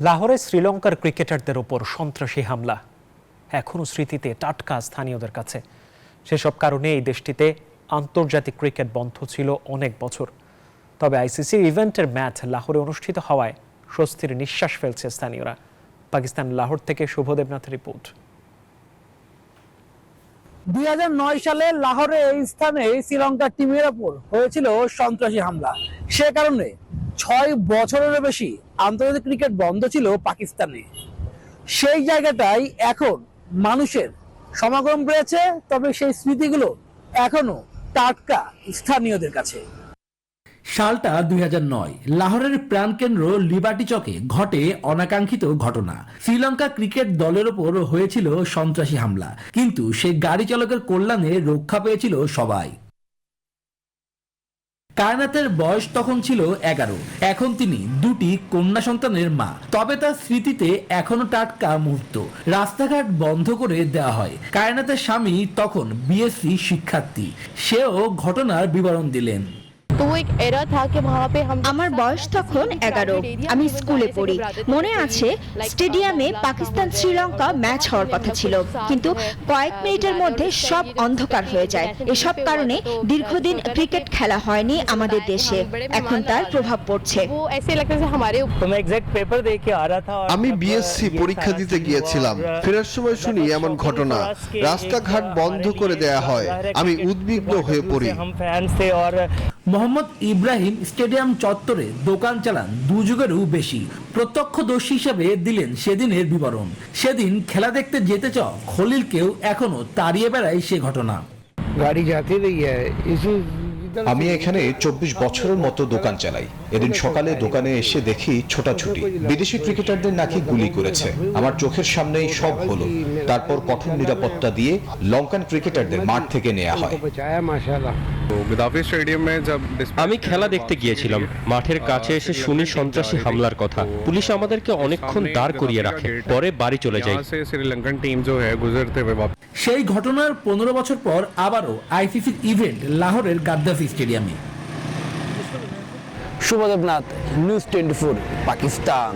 লাহোরে শ্রীলঙ্কার ক্রিকেটারদের ওপর সন্ত্রাসী হামলা এখনও স্মৃতিতে টাটকা স্থানীয়দের কাছে। সেসব কারণে এই দেশটিতে আন্তর্জাতিক ক্রিকেট বন্ধ ছিল অনেক বছর। তবে আইসিসির ইভেন্টের ম্যাচ লাহোরে অনুষ্ঠিত হওয়ায় স্বস্তির নিঃশ্বাস ফেলছে স্থানীয়রা। পাকিস্তান লাহোর থেকে শুভদেবনাথের রিপোর্ট। 2009 সালে লাহোরে এই স্থানে শ্রীলঙ্কার টিমের ওপর হয়েছিল সন্ত্রাসী হামলা। সে কারণে 6 বছরেরও বেশি আন্তর্জাতিক ক্রিকেট বন্ধ ছিল পাকিস্তানে। সেই জায়গাটাই এখন মানুষের সমাগম রয়েছে, তবে সেই স্মৃতিগুলো এখনো টাটকা স্থানীয়দের কাছে। সালটা 2009। লাহোরের প্রাণকেন্দ্র লিবার্টি চকে ঘটে অনাকাঙ্ক্ষিত ঘটনা। শ্রীলঙ্কা ক্রিকেট দলের ওপর হয়েছিল সন্ত্রাসী হামলা, কিন্তু সেই গাড়ি চালকের কল্যাণে রক্ষা পেয়েছিল সবাই। কায়নাতের বয়স তখন ছিল 11। এখন তিনি দুটি কন্যা সন্তানের মা। তবে তার স্মৃতিতে এখনো টাটকা মুহূর্ত। রাস্তাঘাট বন্ধ করে দেওয়া হয়। কায়নাতের স্বামী তখন বিএসসি শিক্ষার্থী। সেও ঘটনার বিবরণ দিলেন। আমার বয়স তখন 11। আমি স্কুলে পড়ি। মনে আছে স্টেডিয়ামে পাকিস্তান শ্রীলঙ্কা ম্যাচ হওয়ার কথা ছিল, কিন্তু কয়েক মিনিটের মধ্যে সব অন্ধকার হয়ে যায়। এসব কারণে দীর্ঘদিন ক্রিকেট খেলা হয়নি আমাদের দেশে। এখন তার প্রভাব পড়ছে। আমি বিএসসি পরীক্ষা দিতে গিয়েছিলাম। ফেরার সময় শুনি এমন ঘটনা, রাস্তাঘাট বন্ধ করে দেয়া হয়। আমি উদ্বিগ্ন হয়ে পড়ি। মোহাম্মদ ইব্রাহিম স্টেডিয়াম চত্বরে দোকান চালান 2 যুগেরও বেশি। প্রত্যক্ষদর্শী হিসেবে দিলেন সেদিনের বিবরণ। সেদিন খেলা দেখতে যেতে চাও খলিলকেও এখনো তাড়িয়ে বেড়ায় সে ঘটনা। আমি এখানে 24 বছরের মতো দোকান চালাই। এদিন সকালে দোকানে এসে দেখি ছোটাছুটি। বিদেশি ক্রিকেটারদের নাকি গুলি করেছে। আমার চোখের সামনেই সব হলো। তারপর কঠোর নিরাপত্তা দিয়ে লঙ্কান ক্রিকেটারদের মাঠ থেকে নেওয়া হয়। আমি খেলা দেখতে গিয়েছিলাম। মাঠের কাছে এসে শুনি সন্ত্রাসী হামলার কথা। পুলিশ আমাদেরকে অনেকক্ষণ দাঁড় করিয়ে রাখে। পরে বাড়ি চলে যাই। সেই ঘটনার 15 বছর পর আবারও আইসিসির ইভেন্ট লাহোরের গাদ্দাফি স্টেডিয়ামে। শুভদেবনাথ, নিউজ 24, পাকিস্তান।